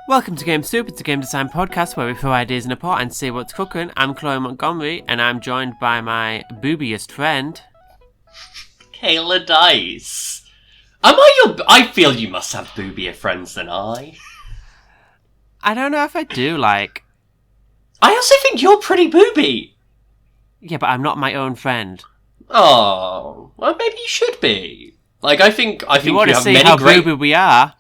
Welcome to Game Soup. It's a game design podcast where we throw ideas in a pot and see what's cooking. I'm Chloe Montgomery, and I'm joined by my boobiest friend, Kayla Dice. I feel you must have boobier friends than I. I don't know if I do, I also think you're pretty booby. Yeah, but I'm not my own friend. Oh, well, maybe you should be. I think if you want to see how booby we are,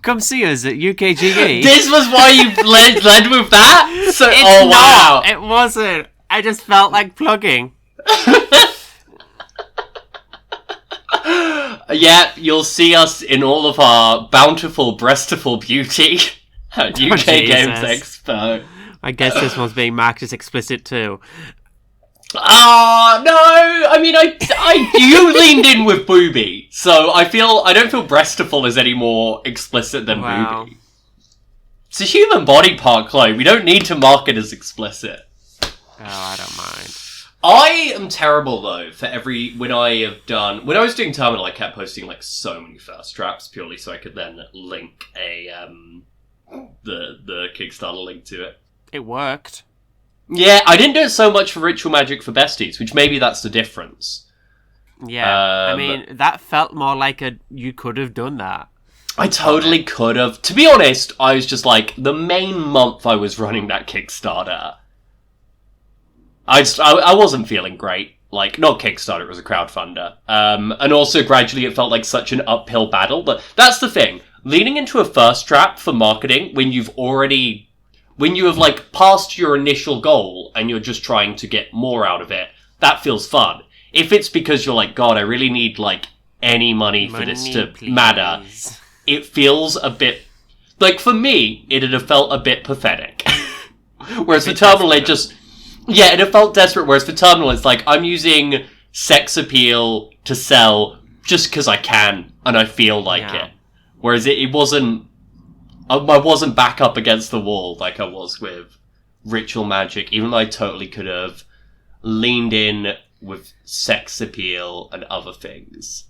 come see us at UKGE. This was why you led with that? So, it's not. Wow. It wasn't. I just felt like plugging. Yeah, you'll see us in all of our bountiful, breastiful beauty at UK Games Expo. I guess this one's being marked as explicit too. Oh, no! I mean, you leaned in with booby, so I don't feel breastiful is any more explicit than booby. It's a human body part, Chloe. We don't need to mark it as explicit. Oh, I don't mind. I am terrible, though, when I was doing Terminal, I kept posting, so many first traps, purely so I could then link the Kickstarter link to it. It worked. Yeah, I didn't do it so much for Ritual Magic for Besties, which maybe that's the difference. Yeah, I mean, that felt more like you could have done that. I totally could have. To be honest, I was just the main month I was running that Kickstarter, I wasn't feeling great. Not Kickstarter, it was a crowdfunder. And also gradually it felt like such an uphill battle, but that's the thing. Leaning into a first trap for marketing when you have passed your initial goal and you're just trying to get more out of it, that feels fun. If it's because you're God, I really need any money for this to matter, it feels a bit for me, it'd have felt a bit pathetic. Whereas for Terminal, it'd have felt desperate. Whereas for Terminal, it's I'm using sex appeal to sell just because I can and I feel like it. Whereas it wasn't. I wasn't back up against the wall like I was with Ritual Magic, even though I totally could have leaned in with sex appeal and other things.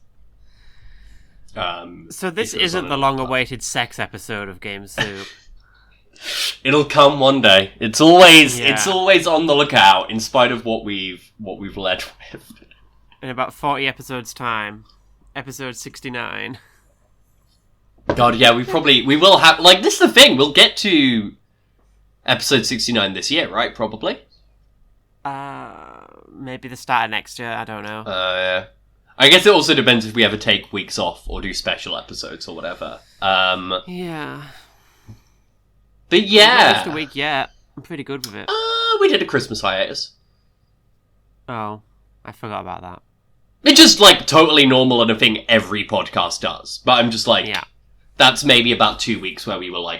So this isn't the long-awaited sex episode of Game Soup. It'll come one day. It's always on the lookout, in spite of what we've led with. In about 40 episodes' time, episode 69. God, yeah, we will have, this is the thing, we'll get to episode 69 this year, right, probably? Maybe the start of next year, I don't know. Yeah. I guess it also depends if we ever take weeks off or do special episodes or whatever. Yeah. But yeah. Just a week yet. I'm pretty good with it. We did a Christmas hiatus. Oh, I forgot about that. It's just, totally normal and a thing every podcast does. But I'm just yeah. That's maybe about 2 weeks where we were,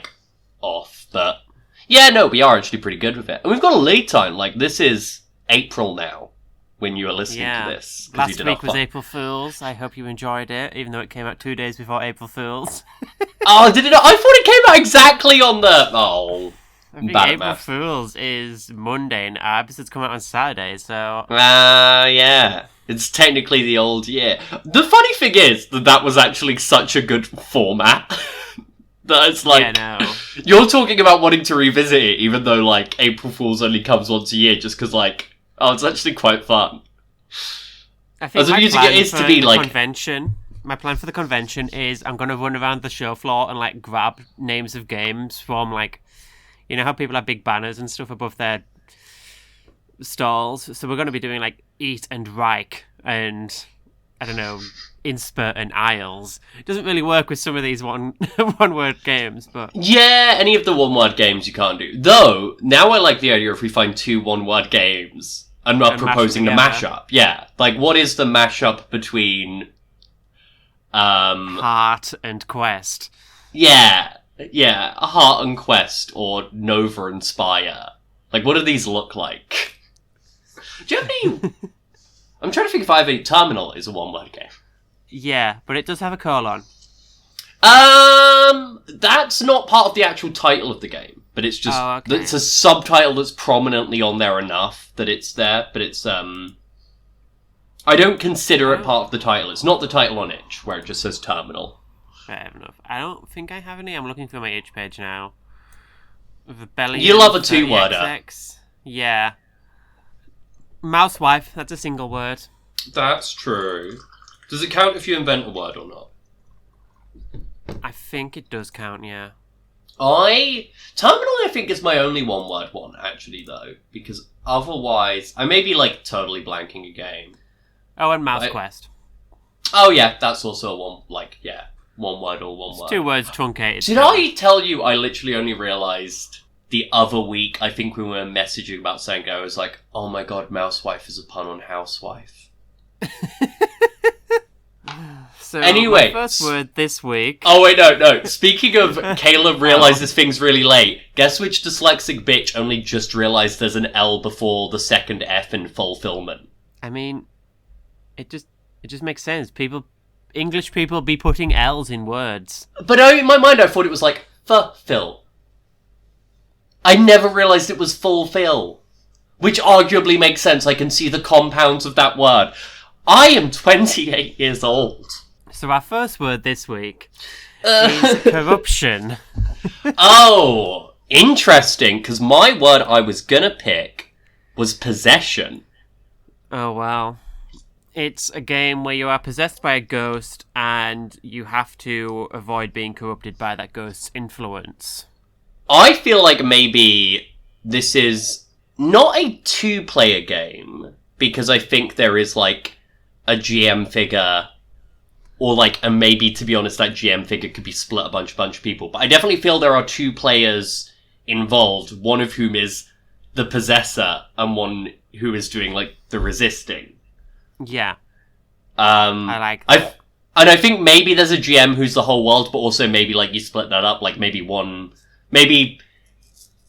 off. But, yeah, no, we are actually pretty good with it. And we've got a lead time. This is April now, when you are listening to this. Last week was April Fool's. I hope you enjoyed it, even though it came out 2 days before April Fool's. Oh, did it not? I thought it came out exactly on the... Oh, I think April Fool's is Monday, and our episodes come out on Saturday, so... Yeah. It's technically the old year. The funny thing is that was actually such a good format. That it's yeah, no. You're talking about wanting to revisit it, even though, April Fool's only comes once a year, just because, it's actually quite fun. I think my plan for the convention is I'm going to run around the show floor and, grab names of games from, you know how people have big banners and stuff above their stalls? So we're going to be doing, Eat and Reich and, I don't know, Insper and Isles. It doesn't really work with some of these one-word games, but... Yeah, any of the one-word games you can't do. Though, now I like the idea if we find 2 one-word games, I'm not proposing the mashup. Yeah, what is the mashup between... Heart and Quest. Yeah, a Heart and Quest, or Nova and Spire. What do these look like? Do you have any... I'm trying to think if I have a Terminal is a one-word game. Yeah, but it does have a colon. That's not part of the actual title of the game, but it's just... Oh, okay. It's a subtitle that's prominently on there enough that it's there, but it's, I don't consider it part of the title. It's not the title on itch, where it just says Terminal. Fair enough. I don't think I have any. I'm looking through my itch page now. Rebellion. You love a two-worder. XX. Yeah. Mousewife, that's a single word. That's true. Does it count if you invent a word or not? I think it does count, yeah. Terminal, I think, is my only one-word one, actually, though. Because otherwise, I may be, like, totally blanking a game. Oh, and Mouse Quest. Oh, yeah, that's also one word or one word. 2 words truncated. Did I tell you I literally only realised the other week, I think we were messaging about something, I was like, oh my god, Mousewife is a pun on housewife. So, anyway, my first word this week... Oh, wait, no. Speaking of Caleb realises things really late, guess which dyslexic bitch only just realised there's an L before the second F in fulfillment? I mean, it just makes sense. English people be putting L's in words. But in my mind, I thought it was like, fulfill. I never realised it was fulfill. Which arguably makes sense. I can see the compounds of that word. I am 28 years old. So our first word this week is corruption. Oh, interesting, because my word I was gonna pick was possession. Oh, wow. It's a game where you are possessed by a ghost and you have to avoid being corrupted by that ghost's influence. I feel like maybe this is not a 2-player game, because I think there is, like, a GM figure, or, like, and maybe, to be honest, that GM figure could be split a bunch of people. But I definitely feel there are 2 players involved, one of whom is the possessor, and one who is doing, like, the resisting. Yeah. I like that. And I think maybe there's a GM who's the whole world, but also maybe, like, you split that up, like, maybe,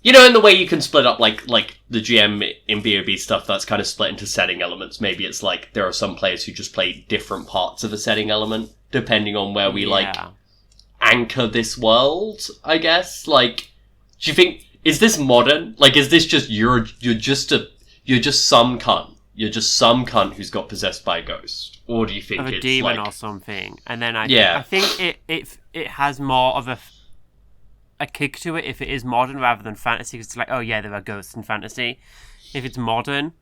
you know, in the way you can split up, like the GM in B.O.B. stuff, that's kind of split into setting elements. Maybe it's like, there are some players who just play different parts of a setting element, depending on where we, like, anchor this world, I guess. Like, do you think, is this modern? Like, is this just, you're just some cunt. You're just some cunt who's got possessed by a ghost? Or do you think it's a demon like, or something? And then I think it has more of a kick to it if it is modern rather than fantasy. Because it's like, oh yeah, there are ghosts in fantasy. If it's modern,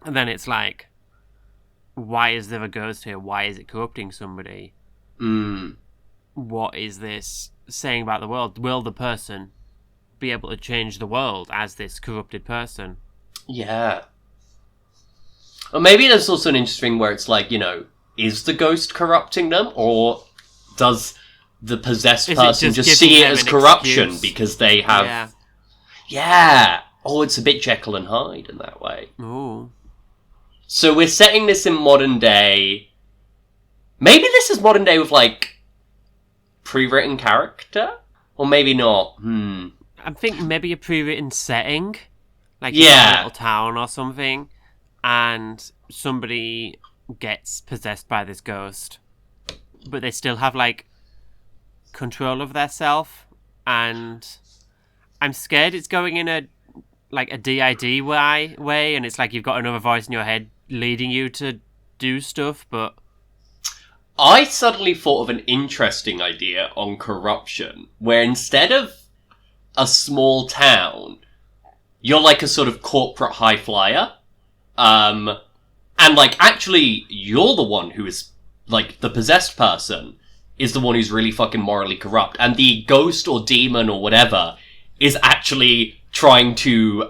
then it's like, why is there a ghost here? Why is it corrupting somebody? What is this saying about the world? Will the person be able to change the world as this corrupted person? Yeah. Or maybe there's also an interesting where it's like, you know, is the ghost corrupting them, or does the possessed person just see it as corruption because they have... Yeah. Oh, it's a bit Jekyll and Hyde in that way. Ooh. So we're setting this in modern day. Maybe this is modern day with, like, pre-written character? Or maybe not. I think maybe a pre-written setting. Like in a little town or something. And somebody gets possessed by this ghost. But they still have, like, control of their self. And I'm scared it's going in a DID way. And it's like you've got another voice in your head leading you to do stuff, but... I suddenly thought of an interesting idea on corruption, where instead of a small town, you're like a sort of corporate high flyer. And, like, actually, you're the one who is, like, the possessed person is the one who's really fucking morally corrupt. And the ghost or demon or whatever is actually trying to,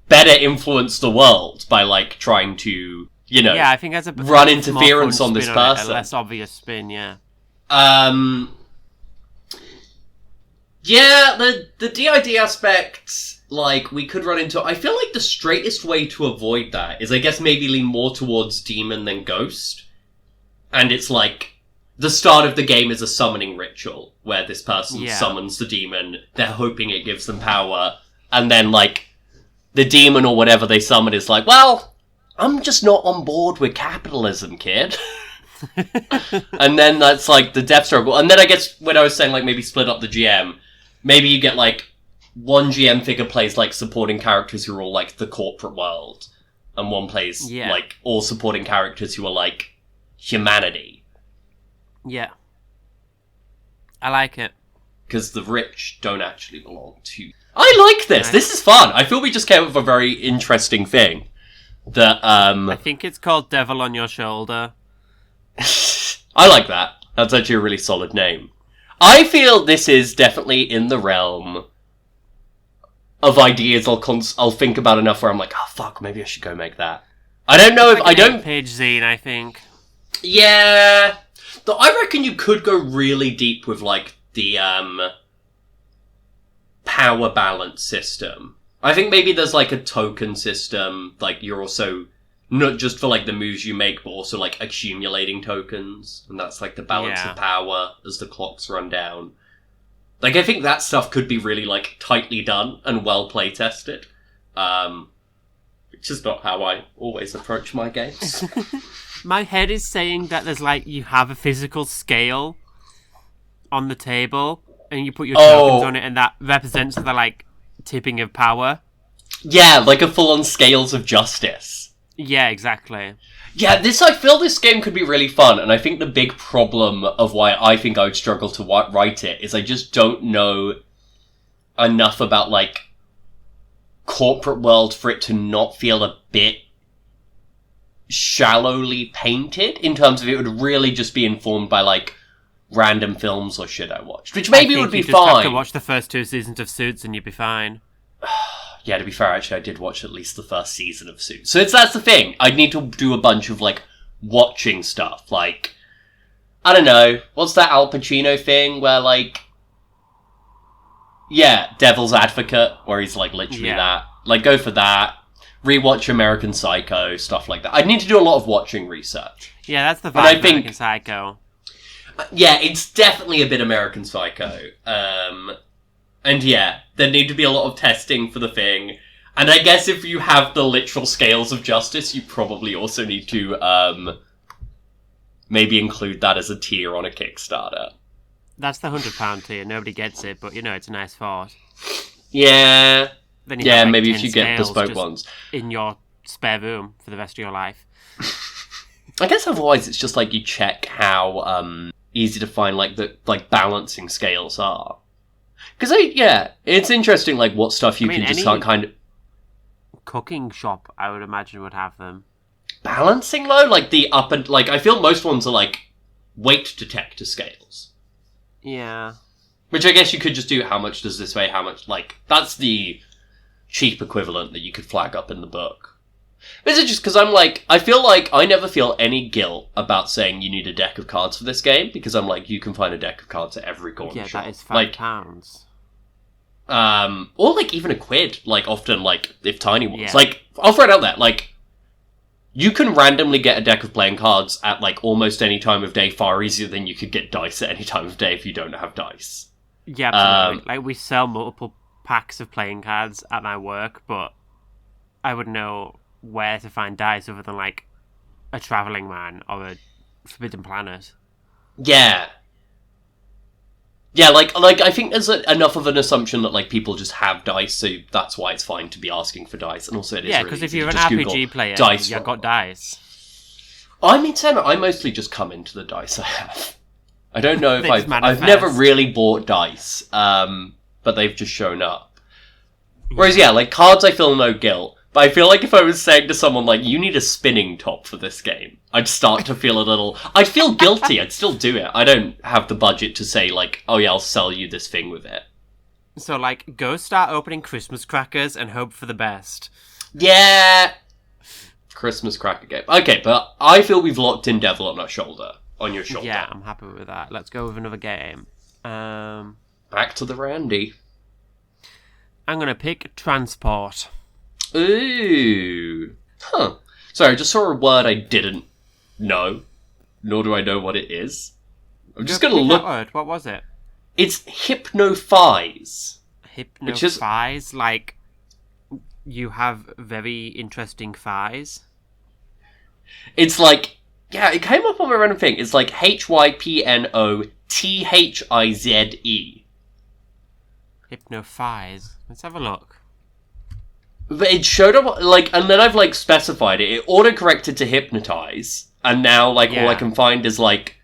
better influence the world by, like, trying to, you know, I think that's run interference on this person. A less obvious spin, yeah. Yeah, the DID aspect, like, we could run into... I feel like the straightest way to avoid that is, I guess, maybe lean more towards demon than ghost. And it's like, the start of the game is a summoning ritual, where this person summons the demon, they're hoping it gives them power, and then, like, the demon or whatever they summon is like, well, I'm just not on board with capitalism, kid. And then that's, like, the death struggle. And then I guess, when I was saying, like, maybe split up the GM... Maybe you get, like, one GM figure plays, like, supporting characters who are all, like, the corporate world. And one plays, like, all supporting characters who are, like, humanity. Yeah. I like it. because the rich don't actually belong to... I like this! This is fun! I feel we just came up with a very interesting thing. That, I think it's called Devil on Your Shoulder. I like that. That's actually a really solid name. I feel this is definitely in the realm of ideas I'll think about enough where I'm like, oh fuck, maybe I should go make that. I don't know if I don't... Page zine, I think. Yeah. Though I reckon you could go really deep with, like, the, power balance system. I think maybe there's, like, a token system, like, you're also, not just for, like, the moves you make, but also, like, accumulating tokens, and that's, like, the balance of power as the clocks run down. Like, I think that stuff could be really, like, tightly done and well play-tested, which is not how I always approach my games. My head is saying that there's, like, you have a physical scale on the table, and you put your tokens on it, and that represents the, like, tipping of power. Yeah, like a full-on scales of justice. Yeah, exactly. Yeah, I feel this game could be really fun, and I think the big problem of why I think I would struggle to write it is I just don't know enough about, like, corporate world for it to not feel a bit shallowly painted, in terms of it would really just be informed by, like, random films or shit I watched, which maybe would be fine. You just have to watch the first 2 seasons of Suits and you'd be fine. Yeah, to be fair, actually, I did watch at least the first season of Suits. So that's the thing. I'd need to do a bunch of, like, watching stuff. Like, I don't know, what's that Al Pacino thing where, like... Yeah, Devil's Advocate, where he's, like, literally that. Like, go for that. Rewatch American Psycho, stuff like that. I'd need to do a lot of watching research. Yeah, that's the vibe of American Psycho. Yeah, it's definitely a bit American Psycho. And yeah, there need to be a lot of testing for the thing. And I guess if you have the literal scales of justice, you probably also need to, maybe include that as a tier on a Kickstarter. That's the £100 tier. Nobody gets it, but, you know, it's a nice thought. Yeah. Then you have, like, maybe if you get bespoke ones. In your spare room for the rest of your life. I guess otherwise it's just, like, you check how, easy to find, like, the, like, balancing scales are. Because, it's interesting, like, what stuff you can just start kind of... Cooking shop, I would imagine, would have them. Balancing, though? Like, the up and... Like, I feel most ones are, like, weight detector scales. Yeah. Which I guess you could just do how much does this weigh, how much... Like, that's the cheap equivalent that you could flag up in the book. Is it just because I'm like, I feel like I never feel any guilt about saying you need a deck of cards for this game, because I'm like, you can find a deck of cards at every corner shop. Yeah, that is £5. Or like even £1, like often, like if tiny ones. Yeah. Like, I'll throw it out there, like, you can randomly get a deck of playing cards at like almost any time of day far easier than you could get dice at any time of day if you don't have dice. Yeah, absolutely. Like, we sell multiple packs of playing cards at my work, but I would know where to find dice other than, like, a Travelling Man or a Forbidden Planet. Yeah. Yeah, like I think there's enough of an assumption that, like, people just have dice, so that's why it's fine to be asking for dice. And also it is really because if you're an RPG player, you've got dice. I mean, Sam, I mostly just come into the dice I have. I don't know if I've never really bought dice, but they've just shown up. Whereas, yeah, like, cards I feel no guilt. But I feel like if I was saying to someone, like, you need a spinning top for this game, I'd start to feel a little... I'd feel guilty, I'd still do it. I don't have the budget to say, like, oh yeah, I'll sell you this thing with it. So, like, go start opening Christmas crackers and hope for the best. Yeah! Christmas cracker game. Okay, but I feel we've locked in Devil on your shoulder. Yeah, I'm happy with that. Let's go with another game. Back to the Randy. I'm going to pick Transport. Ooh. Huh. Sorry, I just saw a word I didn't know, nor do I know what it is. I'm just going to look... That word. What was it? It's hypnothise. Hypnothise? Like, you have very interesting thighs? It's like... Yeah, it came up on my random thing. It's like hypnotize. Hypnothise. Let's have a look. But it showed up, like, and then I've, like, specified it. It auto-corrected to hypnotise, and now, like, all I can find is, like,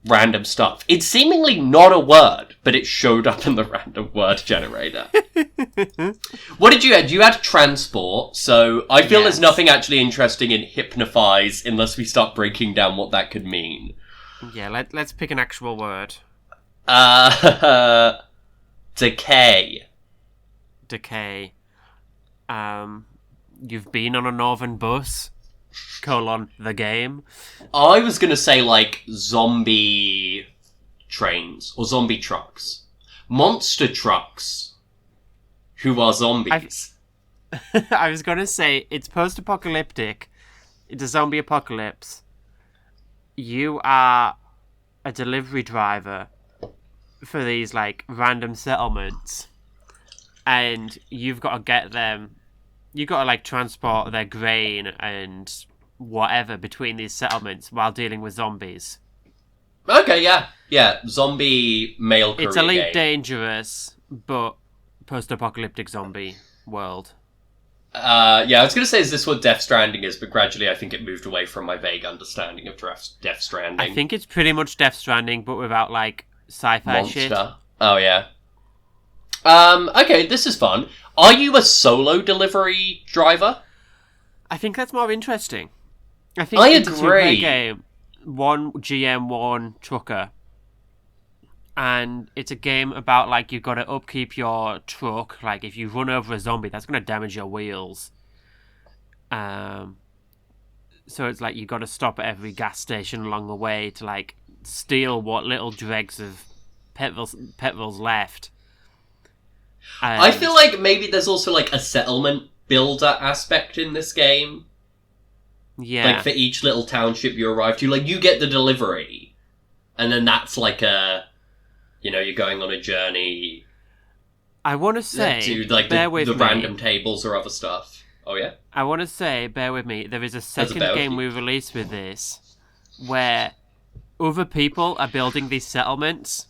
random stuff. It's seemingly not a word, but it showed up in the random word generator. What did you add? You had transport, so I feel there's nothing actually interesting in hypnothise unless we start breaking down what that could mean. Yeah, let's pick an actual word. Decay. Decay. You've been on a northern bus, the game. I was gonna say, like, zombie trains, or zombie trucks. Monster trucks, who are zombies. I was gonna say, it's post-apocalyptic, it's a zombie apocalypse. You are a delivery driver for these, like, random settlements, and you've got to get them. You've got to, like, transport their grain and whatever between these settlements while dealing with zombies. Okay, yeah. Yeah, zombie male career It's Elite game. Dangerous, but post-apocalyptic zombie world. Yeah, I was going to say, is this what Death Stranding is? But gradually I think it moved away from my vague understanding of Death Stranding. I think it's pretty much Death Stranding, but without, like, sci-fi shit. Oh, yeah. Okay, this is fun. Are you a solo delivery driver? I think that's more interesting. I think it's a two-player game. One GM, one trucker. And it's a game about, like, you've got to upkeep your truck. Like, if you run over a zombie, that's going to damage your wheels. So it's like you've got to stop at every gas station along the way to, like, steal what little dregs of petrol's left. I feel like maybe there's also, like, a settlement builder aspect in this game. Yeah. Like, for each little township you arrive to, like, you get the delivery. And then that's like a... You know, you're going on a journey. I want to say, to, like, the random tables or other stuff. Oh, yeah? I want to say, bear with me, there is a second game we released with this where other people are building these settlements,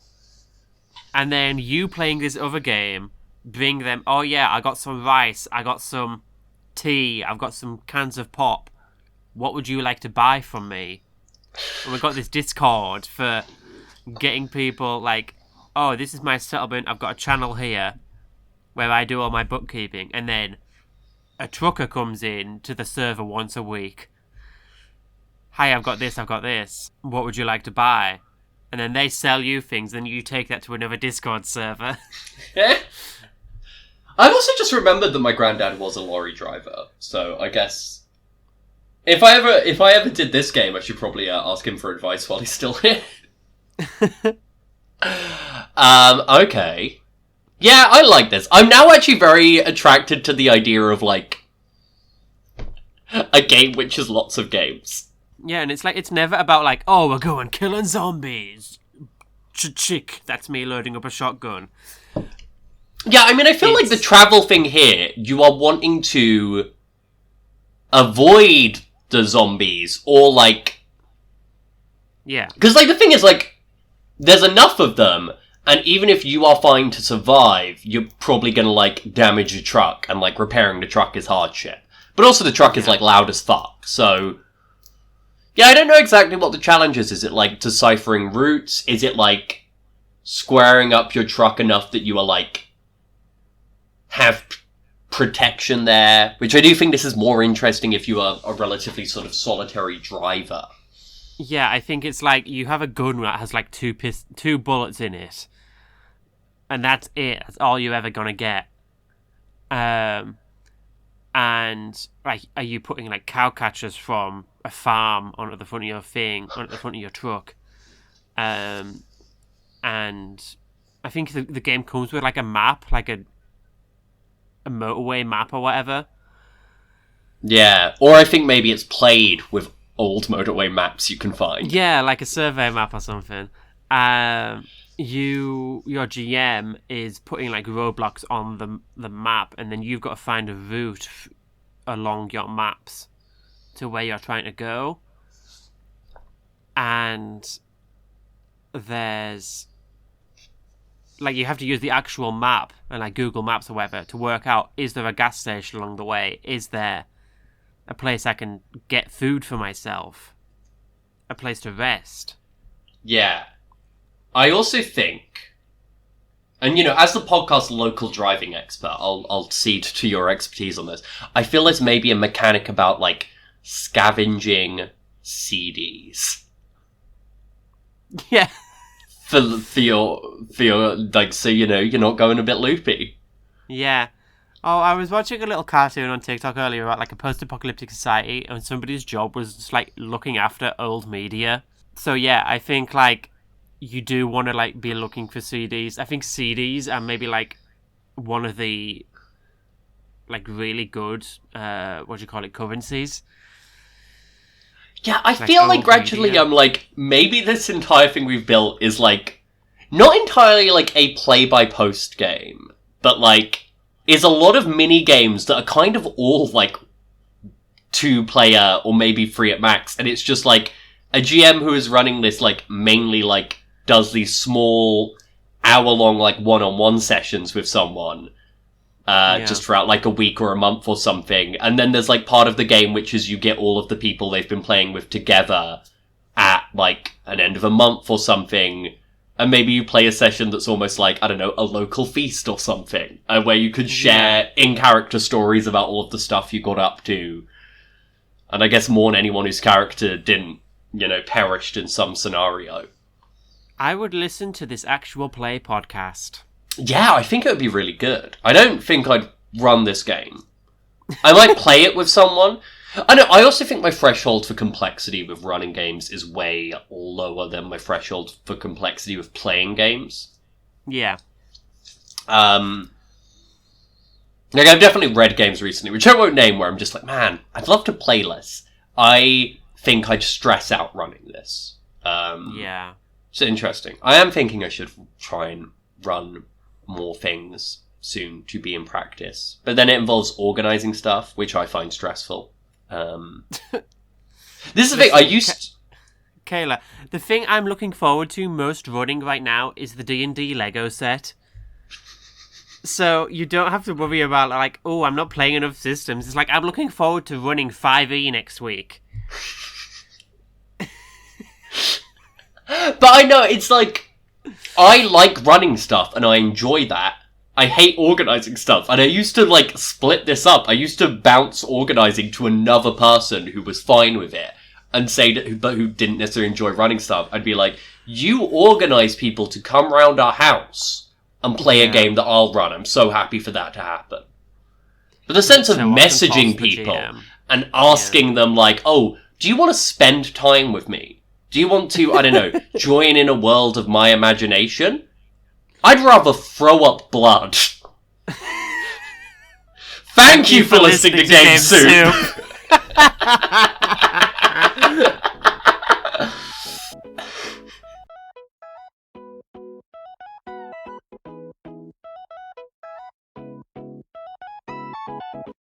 and then you playing this other game bring them, oh yeah, I got some rice, I got some tea, I've got some cans of pop. What would you like to buy from me? And we've got this Discord for getting people like, oh, this is my settlement, I've got a channel here where I do all my bookkeeping, and then a trucker comes in to the server once a week. Hi, I've got this. What would you like to buy? And then they sell you things, and you take that to another Discord server. I've also just remembered that my granddad was a lorry driver, so I guess if I ever did this game, I should probably ask him for advice while he's still here. Okay. Yeah, I like this. I'm now actually very attracted to the idea of, like, a game which is lots of games. Yeah, and it's like, it's never about, like, oh, we're going killing zombies. Chick, that's me loading up a shotgun. Yeah, I mean, I feel like the travel thing here, you are wanting to avoid the zombies, or, like... Yeah. Because, like, the thing is, like, there's enough of them, and even if you are fine to survive, you're probably gonna, like, damage your truck, and, like, repairing the truck is hardship. But also the truck is, like, loud as fuck, so... Yeah, I don't know exactly what the challenge is. Is it, like, deciphering routes? Is it, like, squaring up your truck enough that you are, like, have protection there? Which I do think this is more interesting if you are a relatively sort of solitary driver. Yeah, I think it's like you have a gun that has, like, two bullets in it. And that's it. That's all you're ever gonna get. And, like, are you putting, like, cow catchers from a farm onto the front of your thing, onto the front of your truck? And I think the game comes with, like, a map, like a motorway map or whatever. Yeah, or I think maybe it's played with old motorway maps you can find. Yeah, like a survey map or something. Your GM is putting, like, roadblocks on the map, and then you've got to find a route along your maps to where you're trying to go. And there's, like, you have to use the actual map and, like, Google Maps or whatever to work out, is there a gas station along the way? Is there a place I can get food for myself? A place to rest? Yeah. I also think, and as the podcast local driving expert, I'll cede to your expertise on this. I feel there's maybe a mechanic about, like, scavenging CDs. Yeah. For your, like, so, you're not going a bit loopy. Yeah. Oh, I was watching a little cartoon on TikTok earlier about, like, a post-apocalyptic society, and somebody's job was just, like, looking after old media. So, yeah, I think, like, you do want to, like, be looking for CDs. I think CDs are maybe, like, one of the, like, really good, currencies. Yeah, I feel like gradually media. I'm like, maybe this entire thing we've built is, like, not entirely, like, a play-by-post game, but, like, is a lot of mini-games that are kind of all, like, 2-player or maybe 3 at max, and it's just, like, a GM who is running this, like, mainly, like, does these small, hour-long, like, one-on-one sessions with someone, just throughout, like, a week or a month or something. And then there's, like, part of the game which is you get all of the people they've been playing with together at, like, an end of a month or something. And maybe you play a session that's almost like, I don't know, a local feast or something, where you could share in-character stories about all of the stuff you got up to. And I guess mourn anyone whose character didn't, perished in some scenario. I would listen to this actual play podcast. Yeah, I think it would be really good. I don't think I'd run this game. I might play it with someone. I also think my threshold for complexity with running games is way lower than my threshold for complexity with playing games. Yeah. Like, I've definitely read games recently, which I won't name, where I'm just like, man, I'd love to play this. I think I'd stress out running this. Yeah. It's interesting. I am thinking I should try and run more things soon to be in practice. But then it involves organising stuff, which I find stressful. This is the thing, I used... Kayla, the thing I'm looking forward to most running right now is the D&D Lego set. So you don't have to worry about, like, oh, I'm not playing enough systems. It's like, I'm looking forward to running 5e next week. But I know, it's like, I like running stuff, and I enjoy that. I hate organising stuff, and I used to, like, split this up. I used to bounce organising to another person who was fine with it, and say that, but who didn't necessarily enjoy running stuff. I'd be like, you organise people to come round our house and play a game that I'll run. I'm so happy for that to happen. But the sense of messaging people and asking them, like, oh, do you want to spend time with me? Do you want to, I don't know, join in a world of my imagination? I'd rather throw up blood. Thank you for listening to Game Soup.